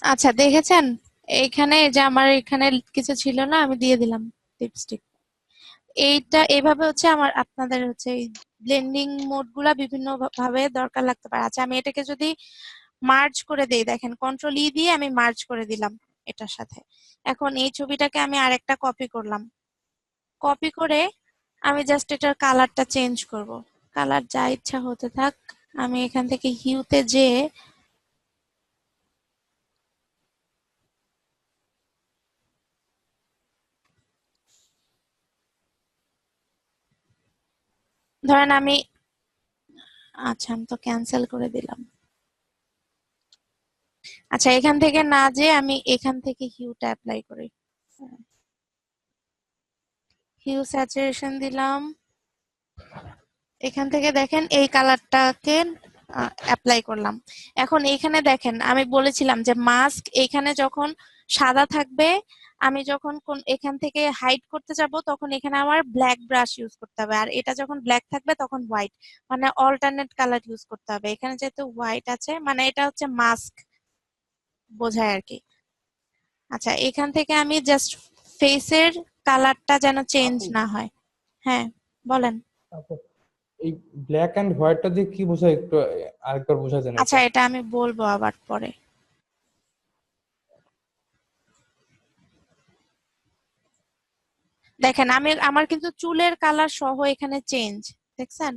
আচ্ছা দেখেছেন, এইখানে যে আমার এখানে কিছু ছিল না, আমি দিয়ে দিলাম লিপস্টিক। এইটা এইভাবে হচ্ছে আমার আপনাদের হচ্ছে এই ব্লেন্ডিং মোড গুলা বিভিন্ন ভাবে দরকার লাগতে পারে। আচ্ছা আমি এটাকে যদি মার্জ করে দেই, দেখেন কন্ট্রোল ই দিয়ে আমি মার্জ করে দিলাম এটার সাথে। এখন এই ছবিটাকে আমি আরেকটা কপি করলাম, কপি করে আমি জাস্ট এটার কালারটা চেঞ্জ করব। কালার যা ইচ্ছা হতে থাক। আমি এখান থেকে হিউতে যে ধরেন আমি, আচ্ছা আমি তো ক্যান্সেল করে দিলাম। আচ্ছা এখান থেকে না যে আমি এখান থেকে হিউটা অ্যাপ্লাই করি। হিউ স্যাচুরেশন দিলাম। এখান থেকে দেখেন এই কালারটাকে অ্যাপ্লাই করলাম। এখন এইখানে দেখেন আমি বলেছিলাম যে মাস্ক এইখানে যখন সাদা থাকবে, আমি যখন কোন এখান থেকে হাইড করতে যাব তখন এখানে আমার ব্ল্যাক ব্রাশ ইউজ করতে হবে, আর এটা যখন ব্ল্যাক থাকবে তখন হোয়াইট, মানে অল্টারনেট কালার ইউজ করতে হবে। এখানে যেহেতু হোয়াইট আছে মানে এটা হচ্ছে মাস্ক বোঝায় আর কি। আচ্ছা এখান থেকে আমি জাস্ট ফেসের কালারটা যেন চেঞ্জ আপু, না হয়। হ্যাঁ বলেন। আপু, এই ব্ল্যাক এন্ড হোয়াইটটা দিয়ে কি বোঝায় একটু আরেকবার বোঝা যায় আচ্ছা এটা? এটা আমি বলবো আবার পরে। দেখেন আমি আমার কিন্তু চুলের কালার সহ এখানে চেঞ্জ, দেখছেন?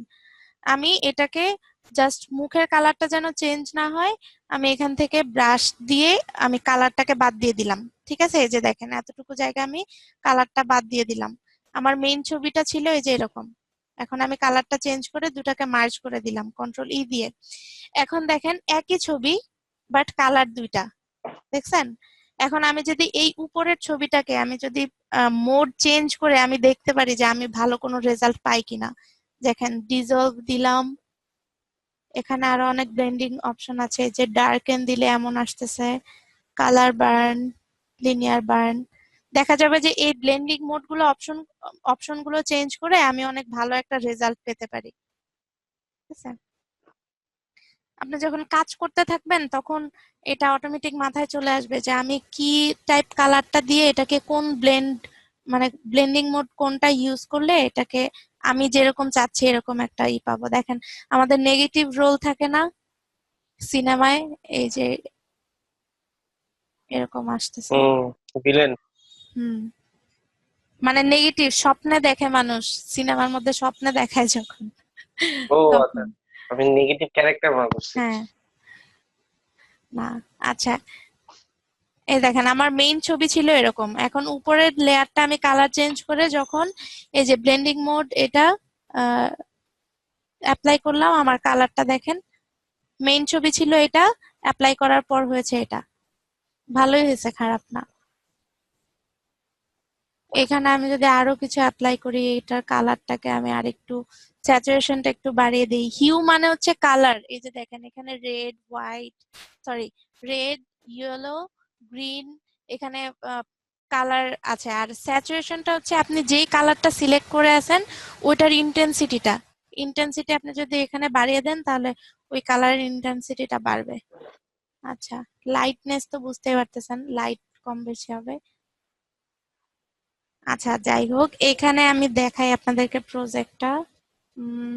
আমি এটাকে জাস্ট মুখের কালারটা যেন চেঞ্জ না হয়, আমি এখান থেকে ব্রাশ দিয়ে আমি কালারটাকে বাদ দিয়ে দিলাম। ঠিক আছে, এই যে দেখেন এতটুকু জায়গা আমি কালারটা বাদ দিয়ে দিলাম। আমার মেইন ছবিটা ছিল এই যে এরকম। এখন আমি কালারটা চেঞ্জ করে দুটাকে মার্জ করে দিলাম কন্ট্রোল ই দিয়ে। এখন দেখেন একই ছবি বাট কালার দুইটা, দেখছেন? এখন আমি যদি এই উপরের ছবিটাকে আমি যদি মোড চেঞ্জ করে আমি দেখতে পারি যে আমি ভালো কোনো রেজাল্ট পাই কিনা। দেখেন ডিসলভ দিলাম, এখানে আরো অনেক ব্লেন্ডিং অপশন আছে, যে ডার্কেন দিলে এমন আসতেছে, কালার বার্ন, লিনিয়ার বার্ন। দেখা যাবে যে এই ব্লেন্ডিং মোড গুলো অপশন গুলো চেঞ্জ করে আমি অনেক ভালো একটা রেজাল্ট পেতে পারি। ঠিক আছে, আপনি যখন কাজ করতে থাকবেন তখন এটা অটোমেটিক মাথায় চলে আসবে যে আমি কি টাইপ কালারটা দিয়ে এটাকে কোন ব্লেন্ড, মানে ব্লেন্ডিং মোড কোনটা ইউজ করলে এটাকে আমি যেরকম চাচ্ছি এরকম একটা ই পাবো। দেখেন আমাদের নেগেটিভ রোল থাকে না সিনেমায়, এই যে এরকম আসতেছে। হুম। ভিলেন। হুম, মানে নেগেটিভ স্বপ্নে দেখে মানুষ, সিনেমার মধ্যে স্বপ্নে দেখায় যখন, ও আচ্ছা, তখন। আমি নেগেটিভ ক্যারেক্টার মনে করছি। হ্যাঁ, না, আচ্ছা এই দেখেন আমার মেইন ছবি ছিল এরকম, এখন উপরের লেয়ারটা আমি কালার চেঞ্জ করে যখন এই যে ব্লেন্ডিং মোড এটা অ্যাপ্লাই করলাম, আমার কালারটা দেখেন মেইন ছবি ছিল এটা, অ্যাপ্লাই করার পর হয়েছে এটা। ভালোই হয়েছে, খারাপ না। এখানে আমি যদি আরো কিছু অ্যাপ্লাই করি, এটার কালারটাকে আমি আরেকটু স্যাচুরেশনটা একটু বাড়িয়ে দিই। হিউ মানে হচ্ছে কালার, এই যে দেখেন এখানে red white, sorry, red, yellow, green, এখানে কালার আছে। আর স্যাচুরেশনটা হচ্ছে আপনি যেই কালারটা সিলেক্ট করে আছেন ওইটার ইন্টেন্সিটিটা, ইন্টেন্সিটি আপনি যদি এখানে বাড়িয়ে দেন তাহলে ওই কালারের ইন্টেন্সিটিটা বাড়বে। আচ্ছা, লাইটনেস তো বুঝতেই পারতেছেন, লাইট কম বেশি হবে। আচ্ছা যাই হোক, এখানে আমি দেখাই আপনাদেরকে প্রজেক্টটা। উম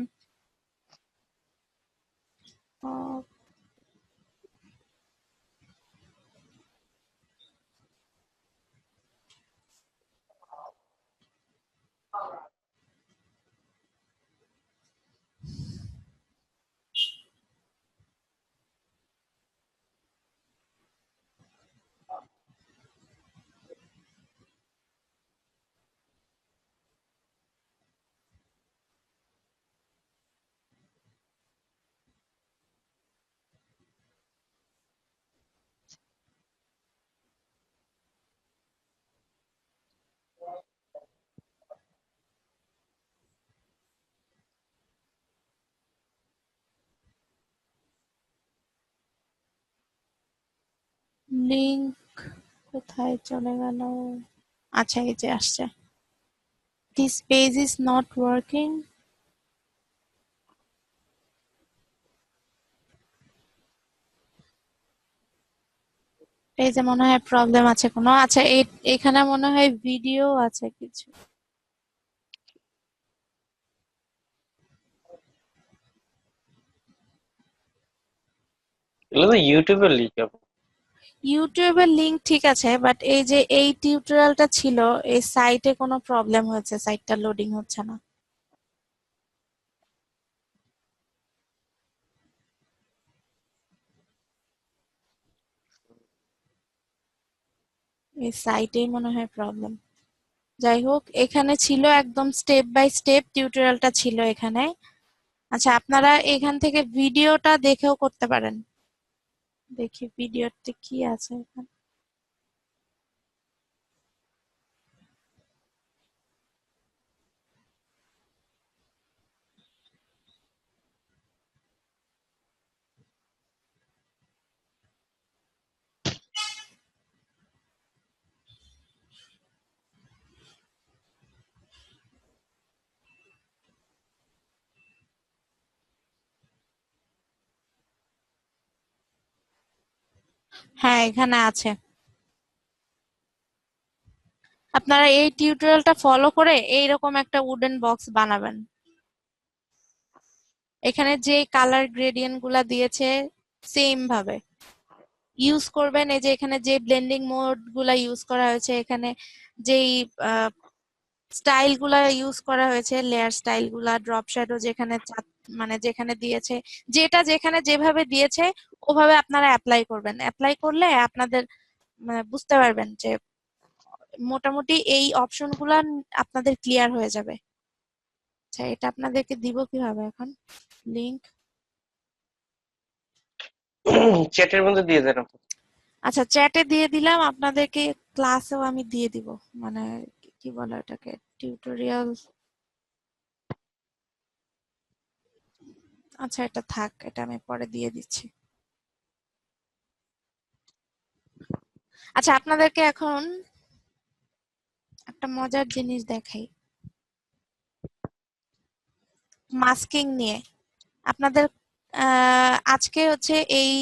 লিংক কোথায় চলে গেল? আচ্ছা এই যে আসছে, this page is not working. এই যে মনে হয় প্রবলেম আছে কোনো। আচ্ছা, এখানে মনে হয় ভিডিও আছে কিছু। এগুলো তো ইউটিউবের লিঙ্ক। ইউটিউবের লিংক ঠিক আছে, বাট এই যে এই টিউটোরিয়ালটা ছিল, এই সাইটে কোনো প্রবলেম হয়েছে, সাইটটা লোডিং হচ্ছে না। এই সাইটেই মনে হয় প্রবলেম। যাই হোক, এখানে ছিল একদম স্টেপ বাই স্টেপ টিউটোরিয়ালটা ছিল এখানে। আচ্ছা, আপনারা এখান থেকে ভিডিওটা দেখেও করতে পারেন। দেখি ভিডিওতে কি আছে এখানে। হ্যাঁ, এখানে আছে। আপনারা এই টিউটোরিয়ালটা ফলো করে এইরকম একটা উডেন বক্স বানাবেন। এখানে যে কালার গ্রেডিয়েন্ট গুলা দিয়েছে সেম ভাবে ইউজ করবেন। এই যে এখানে যে ব্লেন্ডিং মোড গুলা ইউজ করা হয়েছে, এখানে যেই স্টাইল গুলা ইউজ করা হয়েছে, লেয়ার স্টাইল গুলা, ড্রপ শ্যাডো যেখানে মানে যেখানে দিয়েছে, যেটা যেখানে যেভাবে দিয়েছে ওভাবে আপনারা অ্যাপ্লাই করবেন। অ্যাপ্লাই করলে আপনাদের বুঝতে পারবেন যে মোটামুটি এই অপশন গুলা আপনাদের ক্লিয়ার হয়ে যাবে। আচ্ছা, এটা আপনাদেরকে দিব কিভাবে এখন লিংক? চ্যাটের মধ্যে দিয়ে দেন আপু। আচ্ছা, চ্যাটে দিয়ে দিলাম আপনাদেরকে, ক্লাসেও আমি দিয়ে দিব। মানে কি বলে এটাকে, টিউটোরিয়াল। আচ্ছা, এটা থাক, এটা আমি পরে দিয়ে দিচ্ছি। আচ্ছা, আপনাদেরকে এখন একটা মজার জিনিস দেখাই মাস্কিং নিয়ে। আপনাদের আজকে হচ্ছে এই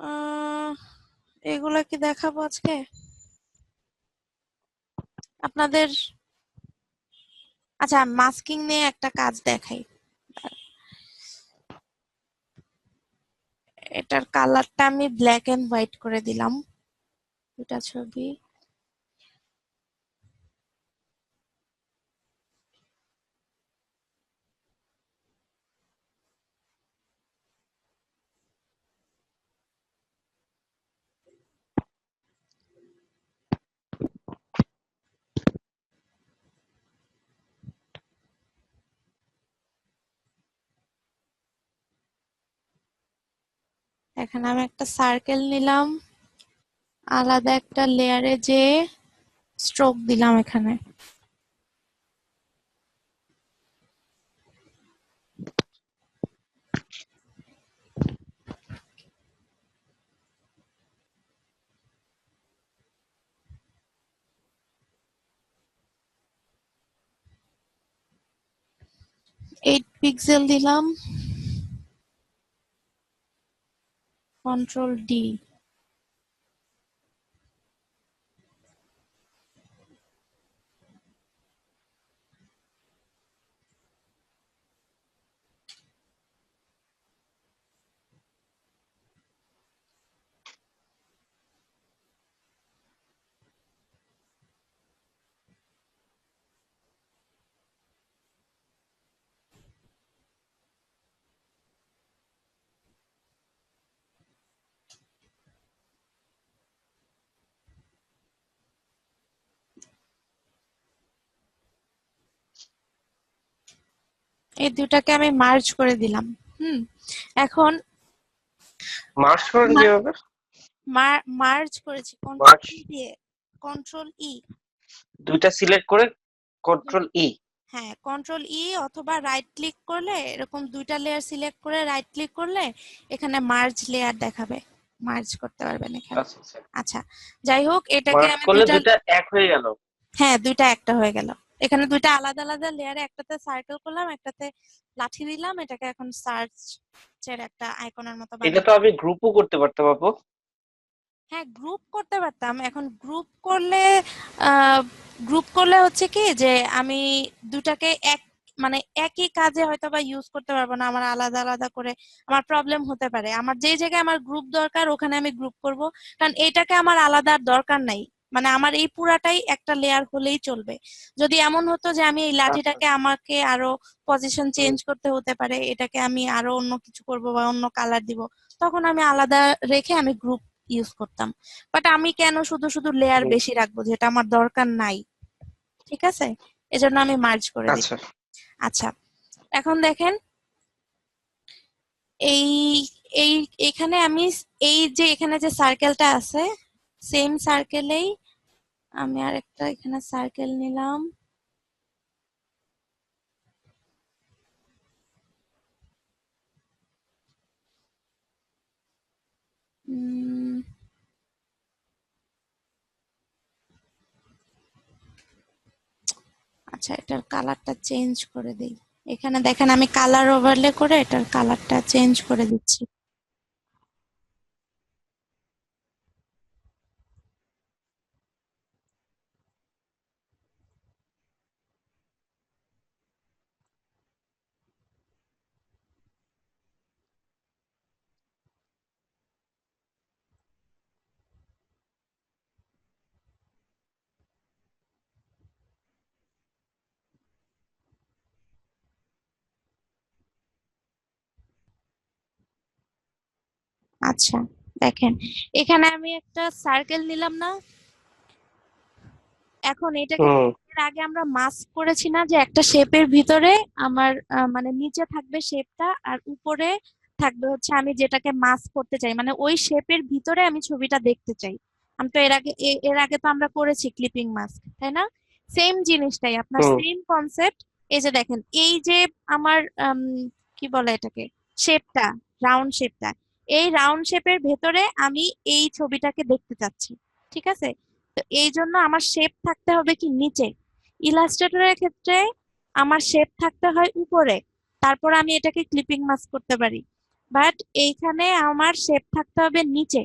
আহ, এগুলা কি দেখাবো আজকে আপনাদের? আচ্ছা, মাস্কিং নিয়ে একটা কাজ দেখাই। এটার কালারটা আমি ব্ল্যাক এন্ড হোয়াইট করে দিলাম, দুটা ছবি। এখানে আমি একটা সার্কেল নিলাম, আলাদা একটা লেয়ারে যে স্ট্রোক দিলাম এখানে। এইট পিক্সেল দিলাম, কন্ট্রোল ডি। এই দুটাকে আমি মার্জ করে দিলাম। এখন মার্চ করেন কিভাবে? মার্জ করেছি কন্ট্রোল মার্চ দিয়ে, কন্ট্রোল ই। দুইটা সিলেক্ট করে কন্ট্রোল ই। হ্যাঁ, কন্ট্রোল ই অথবা রাইট ক্লিক করলে, এরকম দুইটা লেয়ার সিলেক্ট করে রাইট ক্লিক করলে এখানে মার্জ লেয়ার দেখাবে, মার্জ করতে পারবেন এখানে। আচ্ছা আচ্ছা। আচ্ছা, যাই হোক, এটাকে মার্চ আমি করলে দুইটা, দুইটা এক হয়ে গেল। হ্যাঁ দুইটা একটা হয়ে গেল। এখানে দুইটা আলাদা আলাদা লেয়ারে, একটাতে সার্কেল করলাম, একটাতে লাঠি দিলাম, এটাকে এখন সার্চের একটা আইকনের মতো এটা বানাই। তো আমি গ্রুপও করতে পারতাম আপু। হ্যাঁ, গ্রুপ করতে পারতাম। এখন গ্রুপ করলে হচ্ছে কি যে আমি দুটাকে মানে একই কাজে হয়তো বা ইউজ করতে পারবো না, আমার আলাদা আলাদা করে আমার প্রবলেম হতে পারে। আমার যেই জায়গায় আমার গ্রুপ দরকার ওখানে আমি গ্রুপ করব, কারণ এটাকে আমার আলাদা আর দরকার নাই। মানে আমার এই পুরাটাই একটা লেয়ার হলেই চলবে। যদি এমন হতো যে আমি এই আচ্ছা। লাঠিটাকে আমাকে আরো পজিশন হুম। চেঞ্জ করতে হতে পারে, এটাকে আমি আরো অন্য কিছু করব বা অন্য কালার দিব, তখন আমি আলাদা রেখে আমি গ্রুপ ইউজ করতাম। বাট আমি কেন শুধু শুধু লেয়ার হুম। বেশি রাখবো যেটা আমার দরকার নাই? ঠিক আছে, এজন্য আমি মার্জ করে দিই। আচ্ছা। আচ্ছা, এখন দেখেন এই এই এখানে আমি এই যে এখানে যে সার্কেলটা আছে, সেম সার্কেলেই আমি আরেকটা এখানে সার্কেল নিলাম। উম, আচ্ছা, এটার কালারটা চেঞ্জ করে দিই। এখানে দেখেন আমি কালার ওভারলে করে এটার কালারটা চেঞ্জ করে দিচ্ছি। আচ্ছা, দেখেন এখানে আমি একটা সার্কেল নিলাম না? এখন এটাকে হুম। এর আগে আমরা মাস্ক করেছি না যে একটা শেপের ভিতরে আমার মানে নিচে থাকবে শেপটা আর উপরে থাকবে হচ্ছে আমি যেটাকে মাস্ক করতে চাই, মানে ওই শেপের ভিতরে আমি ছবিটা দেখতে চাই। আমি তো এর আগে তো আমরা করেছি ক্লিপিং মাস্ক, তাই না? সেম জিনিসটাই, আপনার হুম। Same concept. এই যে দেখেন এই যে আমার কি বলে এটাকে, শেপটা, রাউন্ড শেপটা, এই রাউন্ড শেপের ভেতরে আমি এই ছবিটাকে দেখতে চাচ্ছি। ঠিক আছে, তো এই জন্য আমার শেপ থাকতে হবে কি নিচে। ইলাস্ট্রেটরের ক্ষেত্রে আমার শেপ থাকতে হয় উপরে, তারপর আমি এটাকে ক্লিপিং মাস্ক করতে পারি। বাট এইখানে আমার শেপ থাকতে হবে নিচে।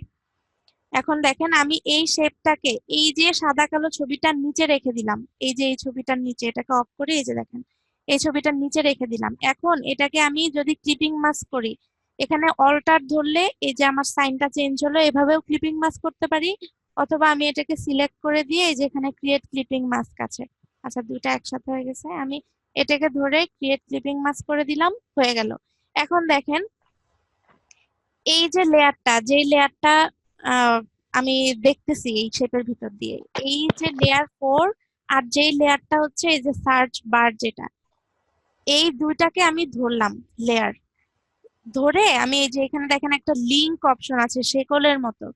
এখন দেখেন আমি এই শেপটাকে এই যে সাদা কালো ছবিটার নিচে রেখে দিলাম, এই যে এই ছবিটার নিচে, এটাকে অফ করে এই যে দেখেন এই ছবিটার নিচে রেখে দিলাম। এখন এটাকে আমি যদি ক্লিপিং মাস্ক করি, এখানে অল্টার ধরলে এই যে আমার সাইনটা চেঞ্জ হলো, এভাবেও ক্লিপিং মাস্ক করতে পারি। অথবা আমি এটাকে সিলেক্ট করে দিয়ে এই যে এখানে ক্রিয়েট ক্লিপিং মাস্ক আছে। আচ্ছা, দুইটা একসাথে হয়ে গেছে, আমি এটাকে ধরে ক্রিয়েট ক্লিপিং মাস্ক করে দিলাম, হয়ে গেল। এখন দেখেন এই যে লেয়ারটা, যে লেয়ারটা আমি দেখতেছি এই শেপের ভিতর দিয়ে, এই যে লেয়ার 4 আর যেই লেয়ারটা হচ্ছে এই যে সার্চ বার যেটা, এই দুইটাকে আমি ধরলাম লেয়ার, ধরে আমি এই যে এখানে দেখেন একটা লিংক অপশন আছে শেকলের মতো,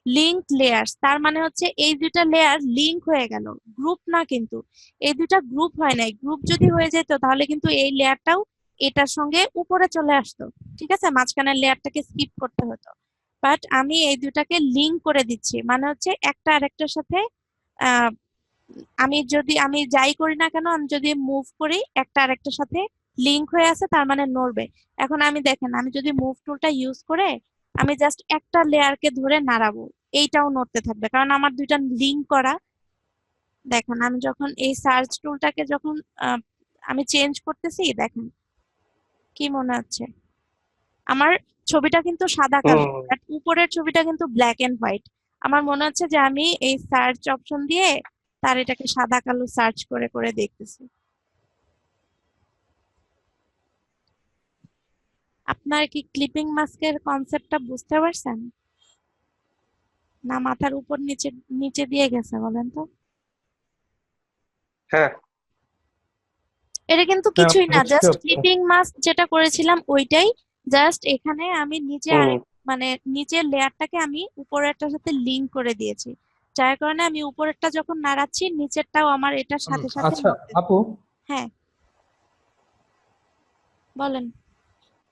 লিংক লেয়ার্স, তার মানে হচ্ছে এই দুইটা লেয়ার লিংক হয়ে গেল, গ্রুপ না কিন্তু। এই দুইটা গ্রুপ হয় নাই, গ্রুপ যদি হয়ে যেত তাহলে কিন্তু এই লেয়ারটাও এটার সঙ্গে উপরে চলে আসতো। ঠিক আছে, মাঝখানের লেয়ারটাকে স্কিপ করতে হতো। বাট আমি এই দুটাকে লিংক করে দিচ্ছি, মানে হচ্ছে একটা আরেকটার সাথে আহ আমি যাই করি না কেন, আমি যদি মুভ করি একটা আরেকটার সাথে লিংক হয়ে আছে, তার মানে নড়বে। এখন আমি দেখেন আমি যদি মুভ টুলটা ইউজ করে আমি জাস্ট একটা লেয়ারকে ধরে নাড়াবো, এইটাও নড়তে থাকবে কারণ আমার দুইটা লিংক করা। দেখেন আমি যখন এই সার্চ টুলটাকে যখন আহ, আমি চেঞ্জ করতেছি, দেখেন কি মনে হচ্ছে, আমার ছবিটা কিন্তু সাদা কালো, হুম। বাট উপরের ছবিটা কিন্তু ব্ল্যাক এন্ড হোয়াইট। আমার মনে হচ্ছে যে আমি এই সার্চ অপশন দিয়ে তার এটাকে সাদা কালো সার্চ করে করে দেখতেছি। আপনার কি ক্লিপিং মাস্কের কনসেপ্টটা বুঝতে পারছেন, না মাথার উপর নিচে নিচে দিয়ে গেছে বলেন তো? হ্যাঁ। এটা কিন্তু হ্যাঁ, কিছুই না, হচ্ছে কি জাস্ট আপু? ক্লিপিং মাস্ক যেটা করেছিলাম ওইটাই। জাস্ট এখানে আমি নিচে হুম। আরেক মানে নিচের লেয়ারটাকে আমি উপরেরটার সাথে লিংক করে দিয়েছি, যার কারণে আমি উপরেরটা যখন নাড়াচ্ছি নিচেরটাও আমার এটার সাথে সাথে আচ্ছা নড়তে। আপু, হ্যাঁ, বলেন।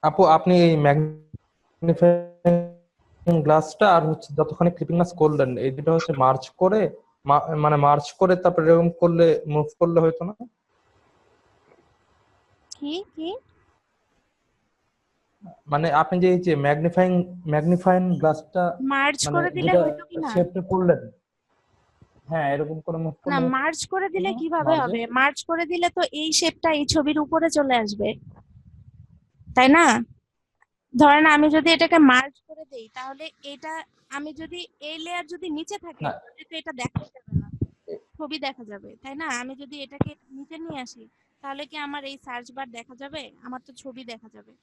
আপু আপনি এই ম্যাগনিফাইং গ্লাসটা আর হচ্ছে যতক্ষণ ক্লিপিং গ্লাস করলেন এই দুটো হচ্ছে মার্চ করে মানে মার্চ করে তারপরে এরকম করলে মুভ করলে হয়তো না? কি কি মানে আপনি যে এই যে ম্যাগনিফাইং গ্লাসটা মার্জ মানে করে দিলে যেটা হয়তো কি না? শেপটা করলেন, হ্যাঁ এরকম করে মুভ না, করলে মার্জ করে হতো দিলে না কিভাবে মার্জে? হবে? মার্জ করে দিলে তো এই শেপটা এই ছবির উপরে চলে আসবে, তাই না? ধরেন আমি যদি এটাকে মার্জ করে দেই, তাহলে এটা, আমি যদি এই লেয়ার যদি নিচে থাকে না তাহলে তো এটা দেখা যাবে না, ছবি দেখা যাবে, তাই না? আমি যদি এটাকে নিচে নিয়ে আসি, তাহলে কি আমার এই সার্চ বার দেখা যাবে? আমার তো ছবি দেখা যাবে।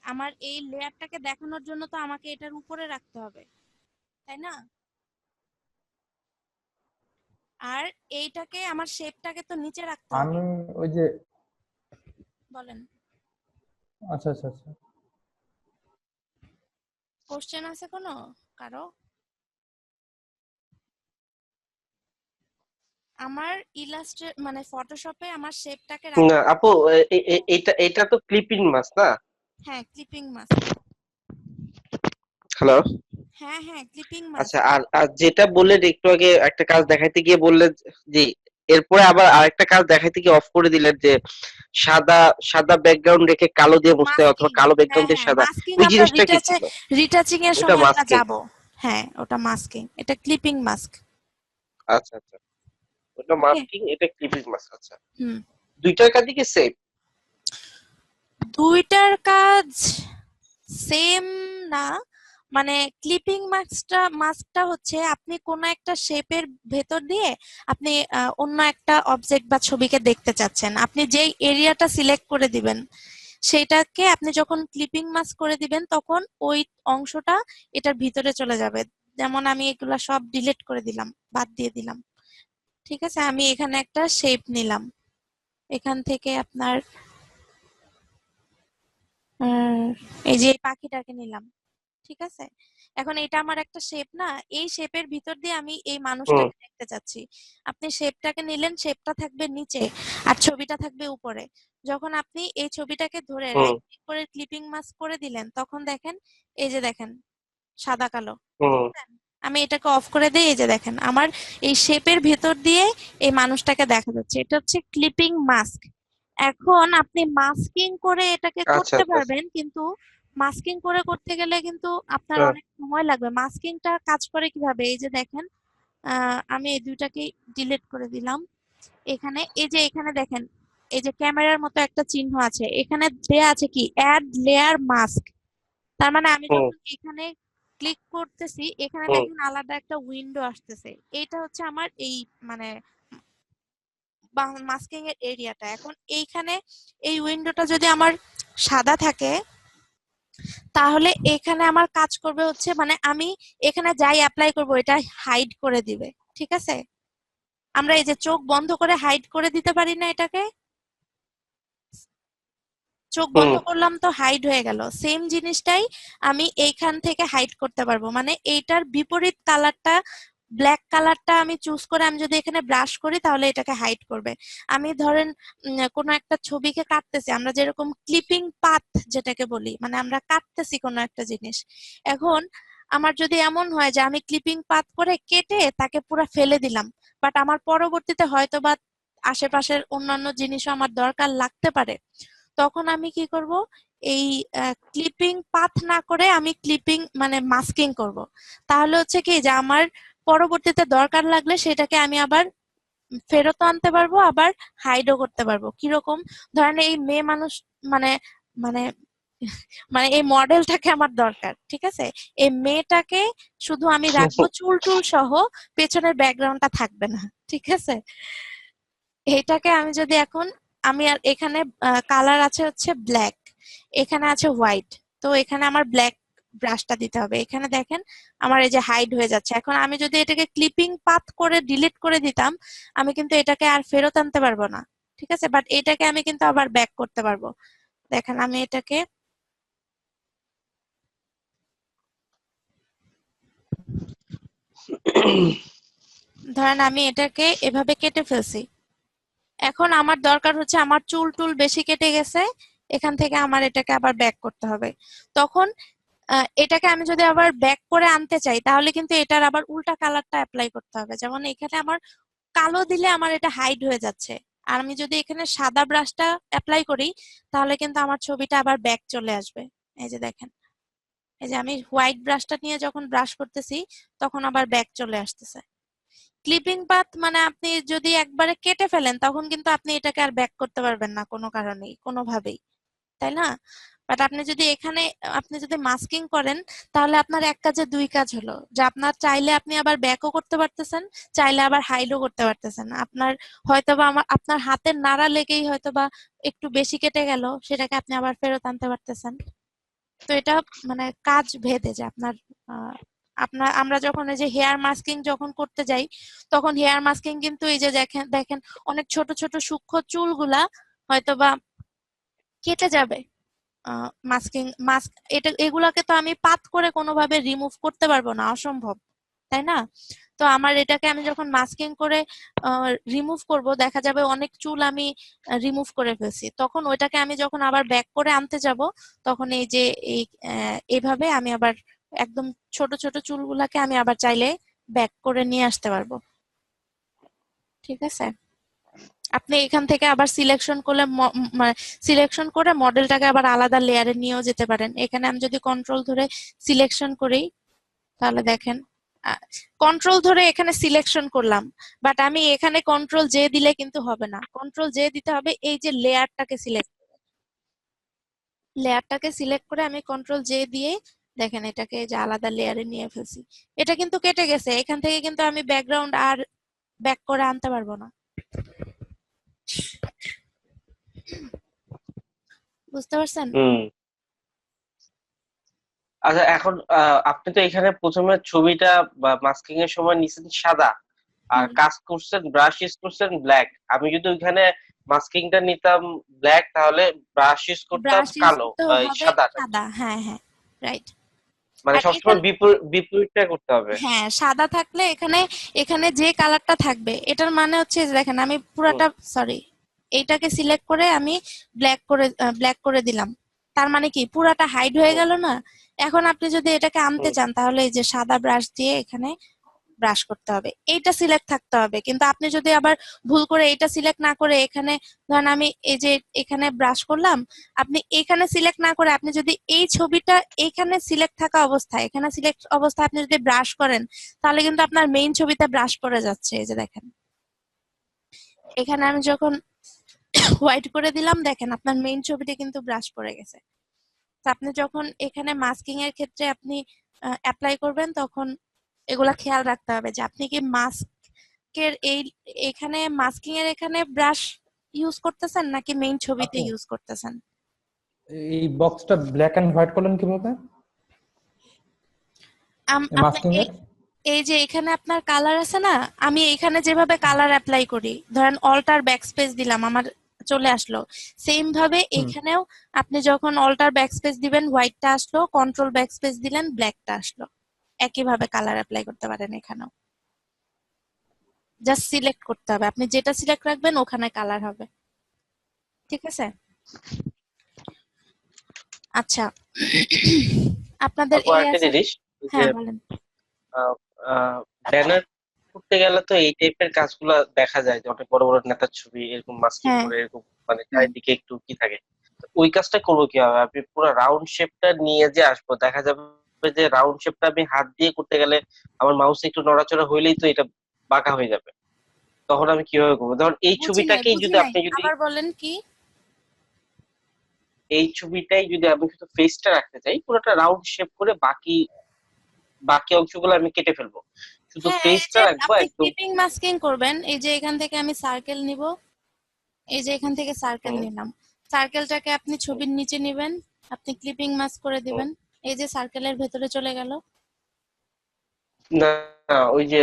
আমার এই লেয়ারটাকে দেখানোর জন্য তো আমাকে এটার উপরে রাখতে হবে, তাই না? আর এইটাকে, আমার শেপটাকে তো নিচে রাখতে হবে। আমি ওই যে বলেন, আচ্ছা আচ্ছা আচ্ছা, কোশ্চেন আছে কোনো কারো? আমার মানে ফটোশপে আমার শেপটাকে না রাখতে হবে। আপু, এটা এটা তো ক্লিপিং মাছ না? হ্যাঁ, ক্লিপিং মাস্ক। হ্যালো। হ্যাঁ হ্যাঁ, ক্লিপিং আচ্ছা, মাস্ক। আর আর যেটা বললেন একটু আগে একটা কাজ দেখাইতে গিয়ে বললেন যে এরপরে আবার আরেকটা কাজ দেখাইতে গিয়ে অফ করে দিলেন যে সাদা সাদা ব্যাকগ্রাউন্ড রেখে কালো দিয়ে মুছতে হয় অথবা মাস্কিং। কালো হ্যাঁ ব্যাকগ্রাউন্ড দিয়ে হ্যাঁ, সাদা। মাস্কিং ওই আমরা জিনিসটা কি ছিল? রিটাচিং এর ওটা সময় আমরা মাস্কিং? যাব। হ্যাঁ, ওটা মাস্কিং, এটা ক্লিপিং মাস্ক। আচ্ছা আচ্ছা, ওটা ওকে। মাস্কিং, এটা ক্লিপিং মাছ। আচ্ছা, হুম। দুইটার কাজই কি সেম? দুইটার কাজ সেম না, মানে ক্লিপিং মাস্কটা হচ্ছে আপনি কোন একটা শেপের ভেতর দিয়ে আপনি অন্য একটা অবজেক্ট বা ছবিকে দেখতে চাচ্ছেন, আপনি যেই এরিয়াটা সিলেক্ট করে দিবেন সেটাকে আপনি যখন ক্লিপিং মাস্ক করে দিবেন তখন ওই অংশটা এটার ভিতরে চলে যাবে। যেমন আমি এগুলা সব ডিলিট করে দিলাম, বাদ দিয়ে দিলাম। ঠিক আছে, আমি এখানে একটা শেপ নিলাম, এখান থেকে আপনার আহ, এই যে এই পাখিটাকে নিলাম। ঠিক আছে, এখন এটা আমার একটা শেপ না, এই শেপের ভিতর দিয়ে আমি এই হুম মানুষটাকে দেখতে চাচ্ছি। আপনি শেপটাকে নিলেন, শেপটা থাকবে নিচে আর ছবিটা থাকবে উপরে। যখন আপনি এই ছবিটাকে ধরে হুম রাইট ক্লিক করে ক্লিপিং মাস্ক করে দিলেন, তখন দেখেন, এই যে দেখেন, সাদা কালো। হুম। দেখছেন? আমি এটাকে অফ করে দিই, এই যে দেখেন আমার এই শেপের ভেতর দিয়ে এই মানুষটাকে দেখা যাচ্ছে, এটা হচ্ছে ক্লিপিং মাস্ক। এখন আপনি মাস্কিং করে এটাকে আচ্ছা করতে আচ্ছা পারবেন, কিন্তু মাস্কিং করে করতে গেলে কিন্তু আপনার আচ্ছা। অনেক সময় লাগবে। মাস্কিংটা কাজ করে কিভাবে, এই যে দেখেন, আমি এই দুইটাকে ডিলিট করে দিলাম। এখানে এই যে এখানে দেখেন, এই যে ক্যামেরার মতো একটা চিহ্ন আছে, এখানে দেয়া আছে কি অ্যাড লেয়ার মাস্ক। তার মানে আমি হুম যখন এখানে ক্লিক করতেছি, এখানে হুম। দেখেন আলাদা একটা উইন্ডো আসতেছে। এটা হচ্ছে আমার এই মানে মাস্কিং এর এরিয়াটা। এখন এইখানে এই উইন্ডোটা যদি আমার সাদা থাকে, তাহলে এখানে আমার কাজ করবে হচ্ছে, মানে আমি এখানে যাই অ্যাপ্লাই করব এটা হাইড করে দিবে। ঠিক আছে, আমরা এই যে চোখ বন্ধ করে হাইড করে দিতে পারি না এটাকে, চোখ বন্ধ হুম করলাম তো হাইড হয়ে গেল, সেম জিনিসটাই আমি এইখান থেকে হাইড করতে পারবো। মানে এইটার বিপরীত কালারটা, ব্ল্যাক কালারটা আমি চুজ করে আমি যদি এখানে ব্রাশ করি তাহলে এটাকে হাইড করবে। আমি ধরেন কোনো একটা ছবিকে কাটতেছি, আমরা যেরকম ক্লিপিং পাথ যেটাকে বলি, মানে আমরা কাটতেছি কোনো একটা জিনিস। এখন আমার যদি এমন হয় যে আমি ক্লিপিং পাথ করে কেটে তাকে পুরো ফেলে দিলাম, বাট আমার পরবর্তীতে হয়তো বা আশেপাশের অন্যান্য জিনিসও আমার দরকার লাগতে পারে, তখন আমি কি করব, এই ক্লিপিং পাথ না করে আমি ক্লিপিং মানে মাস্কিং করব। তাহলে হচ্ছে কি যে আমার পরবর্তীতে দরকার লাগলে সেটাকে আমি আবার ফেরত আনতে পারবো, আবার হাইডও করতে পারবো। কিরকম, ধরেন এই মেয়ে মানুষ, মানে মানে মানে এই মডেলটাকে আমার দরকার, ঠিক আছে, এই মেয়েটাকে শুধু আমি রাখবো চুল টুল সহ, পেছনের ব্যাকগ্রাউন্ডটা থাকবে না। ঠিক আছে, এটাকে আমি যদি এখন, আমি আর এখানে কালার আছে হচ্ছে ব্ল্যাক, এখানে আছে হোয়াইট, তো এখানে আমার ব্ল্যাক ব্রাশটা দিতে হবে। এখানে দেখেন আমার এই যে হাইড হয়ে যাচ্ছে। এখন আমি যদি এটাকে ক্লিপিং পাথ করে ডিলিট করে দিতাম, আমি কিন্তু এটাকে আর ফেরত আনতে পারবো না। ঠিক আছে, বাট এটাকে আমি কিন্তু আবার ব্যাক করতে পারবো। দেখেন আমি এটাকে, ধরেন আমি এটাকে এভাবে কেটে ফেলছি, এখন আমার দরকার হচ্ছে, আমার চুল টুল বেশি কেটে গেছে, এখান থেকে আমার এটাকে আবার ব্যাক করতে হবে। তখন এটাকে আমি যদি আবার ব্যাক করে আনতে চাই তাহলে কিন্তু এটার আবার উল্টা কালারটা অ্যাপ্লাই করতে হবে। যেমন এখানে আমার কালো দিলে আমার এটা হাইড হয়ে যাচ্ছে, আর আমি যদি এখানে সাদা ব্রাশটা অ্যাপ্লাই করি তাহলে কিন্তু আমার ছবিটা আবার ব্যাক চলে আসবে। এই যে দেখেন, এই যে আমি হোয়াইট ব্রাশটা নিয়ে যখন ব্রাশ করতেছি তখন আবার ব্যাক চলে আসতেছে। ক্লিপিং পাথ মানে আপনি যদি একবারে কেটে ফেলেন তখন কিন্তু আপনি এটাকে আর ব্যাক করতে পারবেন না কোনো কারণেই, কোনোভাবেই, তাই না? বাট আপনি যদি এখানে আপনি যদি মাস্কিং করেন তাহলে আপনার এক কাজে দুই কাজ হলো, যে আপনার চাইলে আপনি আবার ব্যাকও করতে পারতেছেন, চাইলে আবার হাইডও করতে পারতেছেন। আপনার হয়তোবা আপনার হাতের নাড়া লেগেই হয়তোবা একটু বেশি কেটে গেল, সেটাকে আপনি আবার ফেরত আনতে পারতেছেন। তো এটা মানে কাজ ভেদে যে আপনার আমরা যখন এই যে হেয়ার মাস্কিং যখন করতে যাই তখন হেয়ার মাস্কিং কিন্তু এই যে দেখেন দেখেন অনেক ছোট ছোট সূক্ষ্ম চুলগুলা হয়তোবা কেটে যাবে। মাস্ক এগুলাকে তো আমি পাত করে কোনোভাবে রিমুভ করতে পারবো না, অসম্ভব, তাই না? তো আমার এটাকে আমি যখন মাস্কিং করে রিমুভ করব দেখা যাবে অনেক চুল আমি রিমুভ করে ফেলছি, তখন ওইটাকে আমি যখন আবার ব্যাক করে আনতে যাব তখন এই যে এইভাবে আমি আবার একদম ছোট ছোট চুলগুলাকে আমি আবার চাইলে ব্যাক করে নিয়ে আসতে পারবো। ঠিক আছে, আপনি এখান থেকে আবার সিলেকশন করলে সিলেকশন করে মডেলটাকে আবার আলাদা লেয়ারে নিয়েও যেতে পারেন। এখানে আমি যদি কন্ট্রোল ধরে সিলেকশন করি তাহলে দেখেন কন্ট্রোল ধরে এখানে সিলেকশন করলাম, বাট আমি এখানে কন্ট্রোল জে দিলে কিন্তু হবে না, কন্ট্রোল জে দিতে হবে এই যে লেয়ারটাকে সিলেক্ট করে আমি কন্ট্রোল জে দিয়ে দেখেন এটাকে এই যে আলাদা লেয়ারে নিয়ে ফেলছি। এটা কিন্তু কেটে গেছে, এখান থেকে কিন্তু আমি ব্যাকগ্রাউন্ড আর ব্যাক করে আনতে পারবো না। বুঝতে পারছেন? হুম। আচ্ছা, এখন আপনি তো এখানে প্রথমে ছবিটা বা মাস্কিং এর সময় নিছেন সাদা, আর হুম। কাজ করছেন ব্রাশ ইউজ করছেন ব্ল্যাক। আমি যদি ওইখানে মাস্কিংটা নিতাম ব্ল্যাক, তাহলে ব্রাশ ইউজ করতাম ব্রাশ ইউজ কালো, করতে এই হবে সাদা নাকি? সাদা, হ্যাঁ হ্যাঁ, রাইট। মানে আর সবসময় এখানে বিপরীতটা করতে হবে। হ্যাঁ সাদা থাকলে এখানে এখানে যে কালারটা থাকবে এটার মানে হচ্ছে যে দেখেন আমি হুম, পুরাটা সরি এইটাকে সিলেক্ট করে আমি ব্ল্যাক করে দিলাম, তার মানে কি পুরাটা হাইড হয়ে হুম, গেল না? এখন আপনি যদি এটাকে আনতে হুম। চান তাহলে এই যে সাদা ব্রাশ দিয়ে এখানে ব্রাশ করতে হবে, এইটা সিলেক্ট থাকতে হবে। কিন্তু আপনি যদি আবার ভুল করে এটা সিলেক্ট না করে এখানে ধরেন আমি এই যে এখানে ব্রাশ করলাম, আপনি এখানে সিলেক্ট না করে আপনি যদি এই ছবিটা এখানে সিলেক্ট থাকা অবস্থায় এখানে সিলেক্ট অবস্থায় আপনি যদি ব্রাশ করেন তাহলে কিন্তু আপনার মেইন ছবিতে ব্রাশ পড়ে যাচ্ছে। এই যে দেখেন এখানে আমি যখন হোয়াইট করে দিলাম দেখেন আপনার মেইন ছবিতে কিন্তু ব্রাশ পড়ে গেছে। তো আপনি যখন এখানে মাস্কিং এর ক্ষেত্রে আপনি অ্যাপ্লাই করবেন তখন এগুলা খেয়াল রাখতে হবে যে আপনি কি মাস্কের এখানে মাস্কিং এর এখানে ব্রাশ ইউজ করতেছেন নাকি মেইন ছবিতে আপু, ইউজ করতেছেন। এই বক্সটা ব্ল্যাক এন্ড হোয়াইট করলেন কিভাবে আপনি মাস্কিং এই এর? এই যে এখানে আপনার কালার আছে না, আমি এখানে যেভাবে কালার অ্যাপ্লাই করি ধরেন অল্টার ব্যাকস্পেস দিলাম আমার চলে আসলো, সেম ভাবে হুম। এখানেও আপনি যখন অল্টার ব্যাকস্পেস দিবেন হোয়াইটটা আসলো, কন্ট্রোল ব্যাকস্পেস দিলেন ব্ল্যাকটা আসলো, একইভাবে কালার অ্যাপ্লাই করতে পারেন এখানেও। জাস্ট সিলেক্ট করতে হবে, আপনি যেটা সিলেক্ট রাখবেন ওখানে কালার হবে। ঠিক আছে, আচ্ছা আপনাদের তারপর এই একটা আছে। জিনিস, যে হ্যাঁ বলেন। ব্যানার করতে গেলে তো এই টাইপের কাজগুলা দেখা যায়, যে অনেক বড় বড় নেতার ছবি এরকম মাস্কিং হ্যাঁ। করে এরকম, মানে হুম। চারিদিকে একটু কি থাকে। তো ওই কাজটা করবো কিভাবে? আমি পুরো রাউন্ড শেপটা নিয়ে যে আসবো, দেখা যাবে যে রাউন্ড শেপটা আমি হাত দিয়ে করতে গেলে আমার মাউস একটু নড়াচড়া হইলেই তো এটা বাঁকা হয়ে যাবে। তখন আমি কিভাবে করবো? ধরুন এই ছবিটাকেই বুঝি যদি নাই আপনি যদি আবার বলেন কি। এই ছবিটাই যদি আমি শুধু ফেসটা রাখতে চাই, পুরোটা রাউন্ড শেপ করে বাকি বাকি অংশগুলো আমি কেটে ফেলবো, শুধু হ্যাঁ এই ফেসটা যে রাখবো আপনি একদম। ক্লিপিং মাস্কিং করবেন, এই যে এখান থেকে আমি সার্কেল নিব, এই যে এখান থেকে সার্কেল হুম, নিলাম, সার্কেলটাকে আপনি হুম, ছবির নিচে নেবেন, আপনি ক্লিপিং মাস্ক করে হুম। দিবেন, এই যে সার্কেলের ভেতরে চলে গেল। না, না, ওই যে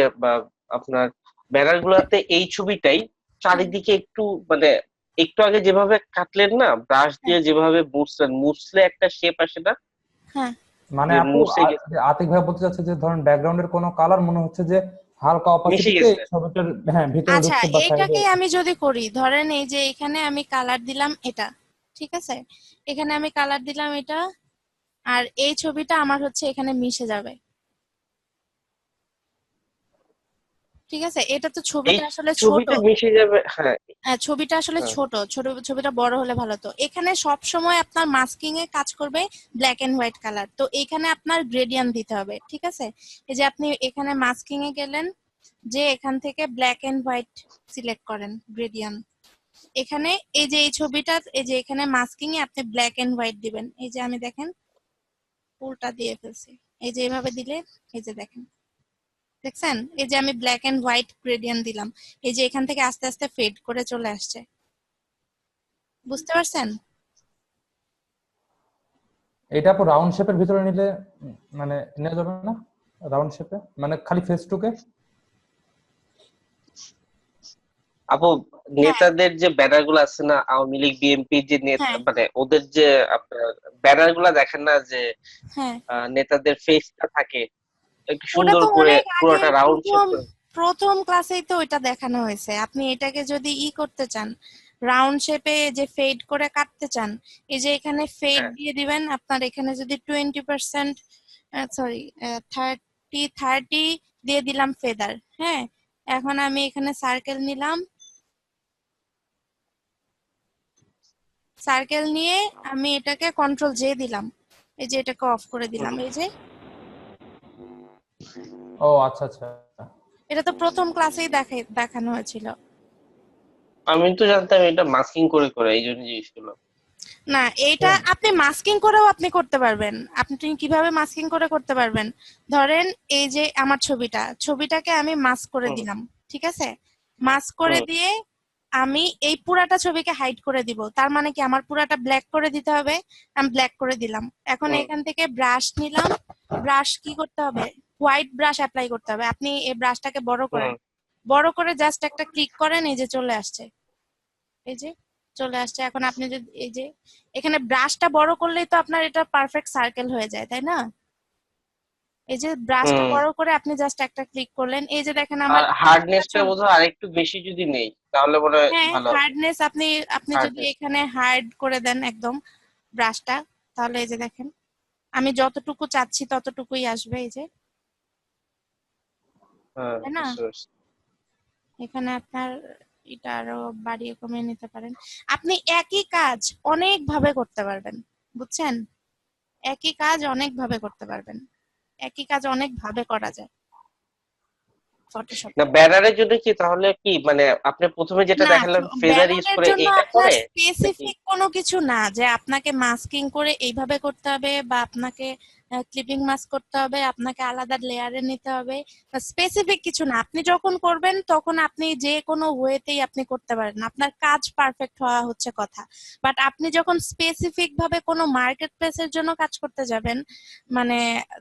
আপনার ব্যানার গুলাতে এই ছবিটাই হুম, চারিদিকে একটু, মানে একটু আগে যেভাবে কাটলেন না, ব্রাশ হ্যাঁ দিয়ে যেভাবে মুছলেন, মুছলে একটা শেপ আসে না, হ্যাঁ মানে যে আপু, মুছে গেছে, যে আতিক ভাই বলতে চাচ্ছে যে ধরেন ব্যাকগ্রাউন্ডের কোনো কালার মনে হচ্ছে যে হালকা মিশে অপাসিটিতে এই গেছে। ছবিটার, হ্যাঁ, ভিতরে আচ্ছা ঢুকছে বা সাইডে। এইটাকেই আমি যদি করি ধরেন এই যে এখানে আমি কালার দিলাম এটা, ঠিক আছে, এখানে আমি কালার দিলাম এটা, আর এই ছবিটা আমার হচ্ছে এখানে মিশে যাবে। ঠিক আছে, এটা তো এই ছবিটা আসলে ছোট। ছবিটা মিশে যাবে, হ্যাঁ। হ্যাঁ, ছবিটা আসলে হ্যাঁ, ছবিটা বড় হলে ভালো হতো। এখানে সব সময় আপনার মাস্কিং এ কাজ করবে ব্ল্যাক এন্ড হোয়াইট কালার, তো এখানে আপনার গ্রেডিয়েন্ট দিতে হবে। ঠিক আছে, এই যে আপনি এখানে মাস্কিং এ গেলেন, যে এখান থেকে ব্ল্যাক এন্ড হোয়াইট সিলেক্ট করেন গ্রেডিয়েন্ট। এখানে এই যে এই ছবিটা, এই যে এখানে মাস্কিং এ আপনি ব্ল্যাক এন্ড হোয়াইট দিবেন। এই যে আমি দেখেন উল্টা দিয়ে ফেলছি, এই যে এভাবে দিলে, এই যে দেখেন, দেখছেন, এই যে আমি ব্ল্যাক এন্ড হোয়াইট গ্রেডিয়েন্ট দিলাম, এই যে এখান থেকে আস্তে আস্তে ফেড করে চলে আসছে। বুঝতে পারছেন? এটা আপু রাউন্ড শেপের ভিতরে নিলে মানে নেওয়া যাবে না? রাউন্ড শেপে মানে খালি ফেস টুকে? আপু হ্যাঁ, নেতাদের যে ব্যানার গুলো আছে না, আওয়ামী লীগ বিএনপি যে নেতা, হ্যাঁ, মানে ওদের যে আপনার ব্যানার গুলা দেখেন না, যে হ্যাঁ, নেতাদের ফেসটা থাকে একটু ওটা সুন্দর তো করে অনেক আগে পুরোটা রাউন্ড শেপ প্রথম করে। প্রথম ক্লাসেই তো ওইটা দেখানো হয়েছে। আপনি এটাকে যদি করতে চান, রাউন্ড শেপে যে ফেড করে কাটতে চান, এই যে এখানে ফেড হ্যাঁ, দিয়ে দিবেন। আপনার এখানে যদি 20%, সরি, 30 দিয়ে দিলাম ফেদার। হ্যাঁ, এখন আমি এখানে সার্কেল নিলাম, সার্কেল নিয়ে আমি এটাকে কন্ট্রোল জে দিলাম, এই যে এটাকে অফ করে দিলাম। হুম। এই যে ও আচ্ছা আচ্ছা। এটা তো প্রথম ক্লাসেই দেখানো হয়েছিল। আমি তো জানতাম এটা মাস্কিং করে করে, এই জন্য জিজ্ঞেস করলাম। না, এইটা সেম। আপনি মাস্কিং করেও আপনি করতে পারবেন। আপনি কিভাবে মাস্কিং করে করতে পারবেন? ধরেন এই যে আমার ছবিটাকে আমি মাস্ক করে হুম, দিলাম। ঠিক আছে, মাস্ক করে হুম, দিয়ে আমি এই পুরাটা ছবিকে হাইড করে দিব। তার মানে কি আমার পুরাটা ব্ল্যাক করে দিতে হবে। আমি ব্ল্যাক করে দিলাম। এখন হুম, এখান থেকে ব্রাশ নিলাম। ব্রাশ কি করতে হবে? হোয়াইট ব্রাশ অ্যাপ্লাই করতে হবে। আপনি এই ব্রাশটাকে বড় করেন, হুম, বড় করে জাস্ট একটা ক্লিক করেন, এই যে চলে আসছে। এই যে চলে আসছে। এখন আপনি যদি এই যে এখানে ব্রাশটা বড় করলেই তো আপনার এটা পারফেক্ট সার্কেল হয়ে যায়, তাই না? এই যে ব্রাশটা হুম। বড় করে আপনি জাস্ট একটা ক্লিক করলেন, এই যে দেখেন আর আমার হার্ডনেসটা ছবি। বোধহয় আরেকটু বেশি যদি নেই তাহলে মনে হয় হ্যাঁ, ভালো হবে। হার্ডনেস আপনি আপনি যদি হার্ডনেস, এখানে হার্ড করে দেন একদম ব্রাশটা, তাহলে এই যে দেখেন আমি যতটুকু চাচ্ছি ততটুকুই আসবে। এই যে, হ্যাঁ, তাই না? বুঝতে পারছি। এখানে আপনার এটা আরো বাড়িয়ে কমিয়ে নিতে পারেন। আপনি একই কাজ অনেক ভাবে করতে পারবেন, বুঝছেন? একই কাজ অনেক ভাবে করতে পারবেন। একই কাজ অনেক ভাবে করা যায় ফটোশপে। না, ব্যানারের জন্য কি তাহলে কি মানে আপনি প্রথমে যেটা না, দেখালেন ফেদার ইউজ ব্যানারের করে জন্য এইটা আপনার করে নাকি? স্পেসিফিক কোনো কিছু না যে আপনাকে মাস্কিং করে এইভাবে করতে হবে, বা আপনাকে ক্লিপিং মাস্ক করতে হবে, আপনাকে আলাদা লেয়ারে নিতে হবে। স্পেসিফিক কিছু না, আপনি যখন করবেন তখন আপনি যে কোনো ওয়েতেই আপনি করতে পারেন, আপনার কাজ পারফেক্ট হওয়া হচ্ছে কথা। বাট আপনি যখন স্পেসিফিক ভাবে কোনো মার্কেট প্লেসের জন্য কাজ করতে যাবেন, মানে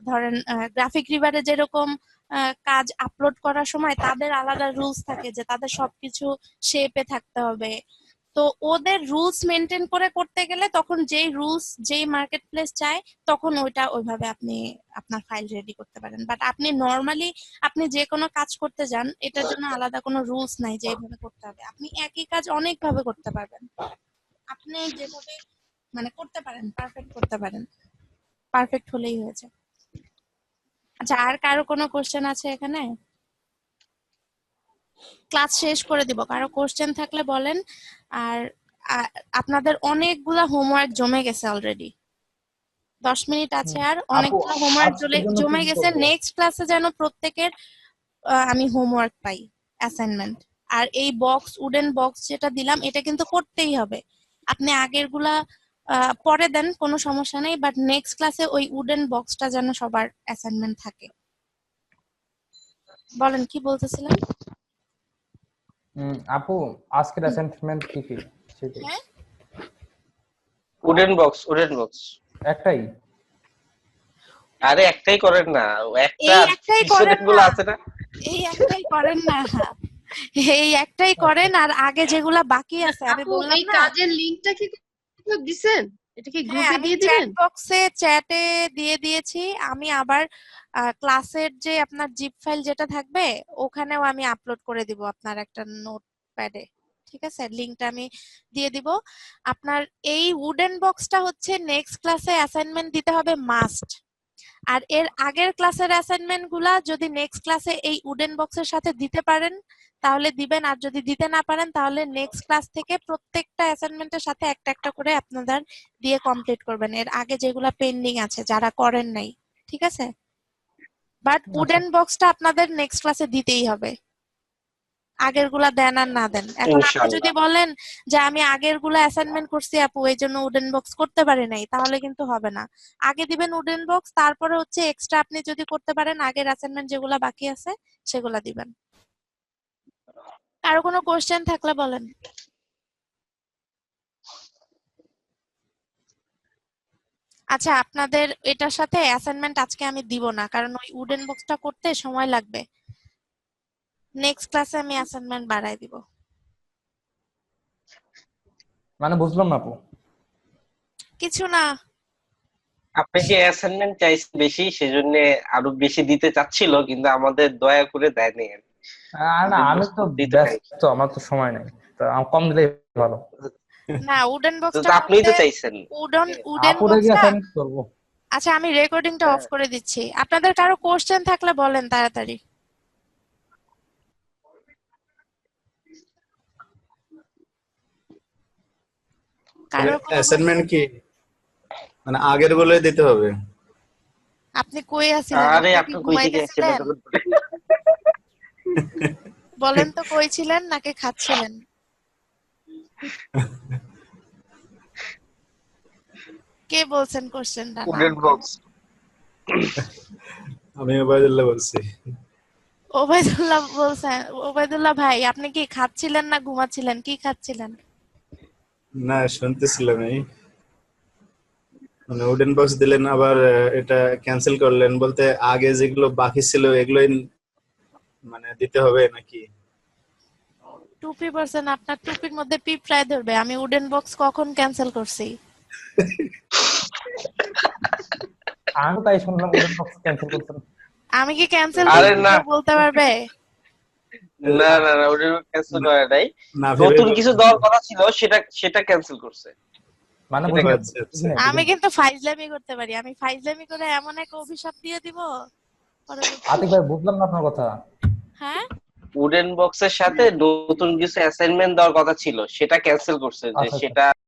ধরেন গ্রাফিক রিভারে যেরকম কাজ আপলোড করার সময় তাদের আলাদা রুলস থাকে যে তাদের সবকিছু শেপে থাকতে হবে। তো ওদের রুলস মেনটেন করে করতে গেলে তখন যেই রুলস যেই মার্কেট প্লেস চায়, তখন ওইটা ওইভাবে আপনি আপনার ফাইল রেডি করতে পারেন। বাট আপনি নর্মালি আপনি যে কোনো কাজ করতে যান, এটার জন্য আলাদা কোনো রুলস নাই যে এইভাবে করতে হবে। আপনি একই কাজ অনেক ভাবে করতে পারবেন। আপনি যেভাবে মানে করতে পারেন, পারফেক্ট করতে পারেন, পারফেক্ট হলেই হয়েছে। আচ্ছা, আর কারো কোনো কোশ্চেন আছে এখানে? ক্লাস শেষ করে দিব, কারো কোশ্চেন থাকলে বলেন। আর আপনাদের অনেকগুলা হোমওয়ার্ক জমে গেছে অলরেডি। 10 মিনিট আছে, আর আপু অনেকগুলা হোমওয়ার্ক আজকের জন্য কি জমে কি গেছে। করবো? নেক্সট ক্লাসে যেন প্রত্যেকের আমি হোমওয়ার্ক পাই, অ্যাসাইনমেন্ট। আর এই উডেন বক্স যেটা দিলাম এটা কিন্তু করতেই হবে। আপনি আগের গুলা পরে দেন, কোনো সমস্যা নেই, বাট নেক্সট ক্লাসে ওই উডেন বক্সটা যেন সবার অ্যাসাইনমেন্ট থাকে। বলেন কি বলতেছিলেন? আপু আজকের অ্যাসাইনমেন্ট কি কি সেটাই। হ্যাঁ, উডেন বক্স, উডেন বক্স। একটাই? আরে একটাই করেন না, ও একটা এই একটাই পিছনের করেন গুলো না, আছে না। এই একটাই করেন না, এই একটাই করেন। আর আগে যেগুলা বাকি আছে আমি আপু বললাম এই না। কাজের লিংকটা কি কোথাও দিছেন? এটা কি হ্যাঁ, গ্রুপে আমি দিয়ে চ্যাট দিবেন? বক্সে চ্যাটে দিয়ে দিয়েছি। আমি আবার ক্লাসের যে আপনার জিপ ফাইল যেটা থাকবে ওখানেও আমি আপলোড করে দিব আপনার একটা নোটপ্যাডে। ঠিক আছে, লিংকটা আমি দিয়ে দিব। আপনার এই উডেন বক্সটা হচ্ছে নেক্সট ক্লাসে অ্যাসাইনমেন্ট দিতে হবে মাস্ট। আর এর আগের ক্লাসের অ্যাসাইনমেন্ট গুলা যদি নেক্সট ক্লাসে এই উডেন বক্সের সাথে দিতে পারেন তাহলে দিবেন, আর যদি দিতে না পারেন তাহলে নেক্সট ক্লাস থেকে প্রত্যেকটা অ্যাসাইনমেন্টের সাথে একটা একটা করে আপনাদের দিয়ে কমপ্লিট করবেন, এর আগে যেগুলা পেন্ডিং আছে যারা করেন নাই। ঠিক আছে, বাট আচ্ছা উডেন বক্সটা আপনাদের নেক্সট ক্লাসে দিতেই হবে, আগের গুলা দেন আর না দেন। এখন আপনি যদি ইনশাআল্লাহ। বলেন যে আমি আগের গুলা অ্যাসাইনমেন্ট করছি আপু এই জন্য উডেন বক্স করতে পারি নাই, তাহলে কিন্তু হবে না। আগে দিবেন উডেন বক্স, তারপরে হচ্ছে এক্সট্রা আপনি যদি করতে পারেন আগের অ্যাসাইনমেন্ট যেগুলা বাকি আছে সেগুলা দিবেন। কারো কোনো কোশ্চেন থাকলে বলেন। আচ্ছা, আপনাদের এটার সাথে অ্যাসাইনমেন্ট আজকে আমি দিব না, কারণ ওই উডেন বক্সটা করতে সময় লাগবে। নেক্সট ক্লাসে আমি অ্যাসাইনমেন্ট বাড়াই দিব। মানে বুঝলাম না আপু। কিছু না, আপনি যে অ্যাসাইনমেন্ট চাইছেন বেশি, সেজন্য আরো বেশি দিতে চাচ্ছিল, কিন্তু আমাদের দয়া করে দেয়নি আর কি। না উডেন আমি বক্স তো করতেই তো চাই। ব্যস্ত, আমার তো সময় নেই, তো কম দিলেই ভালো। না উডেন তো বক্সটা আপনিই তো করতে চাইছেন। উডেন আপুরে গিয়ে বক্সটা। অ্যাসাইনমেন্ট করবো। আচ্ছা, আমি রেকর্ডিংটা অফ করে দিচ্ছি, আপনাদের কারো কোশ্চেন থাকলে বলেন তাড়াতাড়ি। কারোর কোনো অ্যাসাইনমেন্ট কি মানে আগের গুলোই দিতে হবে? আপনি কই আছিলেন? আরে আপনি কি আপনি কই থেকে আসছেন? ঘুমাইতেছিলেন? বলেন তো কই ছিলেন নাকি খাচ্ছিলেন? কে বলছেন কোশ্চেনটা না? Wooden box. আমি ওবায়দুল্লাহ বলছি। ওবায়দুল্লাহ বলছেন? ওবায়দুল্লাহ ভাই আপনি কি খাচ্ছিলেন না ঘুমাচ্ছিলেন, কি খাচ্ছিলেন? না শুনতেছিলাম এই মানে উডেন বক্স দিলেন আবার এটা ক্যান্সেল করলেন, বলতে আগে যেগুলো বাকি ছিল এগুলোই মানে দিতে হবে নাকি? টুপি পরছেন, আপনার টুপির মধ্যে পিঁপড়ায় ধরবে। আমি উডেন বক্স কখন ক্যান্সেল করছি? আমি তো তাই শুনলাম উডেন বক্স ক্যান্সেল করছেন। আমি কি ক্যান্সেল আরে করছি না, কেউ বলতে পারবে? না না না, উডেন বক্স ক্যান্সেল না, করে নাই। না ভেবে নতুন কিছু বলতেছি। দেওয়ার কথা ছিল, সেটা ক্যান্সেল করছে। মানে এটা বুঝলেন? আচ্ছা আচ্ছা। আমি কিন্তু ফাইজলামি করতে পারি, আমি ফাইজলামি করে এমন এক অভিশাপ দিয়ে দিব আতিক ভাই বুঝলাম না আপনার কথা। হ্যাঁ, উডেন বক্সের সাথে নতুন কিছু অ্যাসাইনমেন্ট দেওয়ার কথা ছিল, সেটা ক্যান্সেল করছে, যে আচ্ছা আচ্ছা। সেটা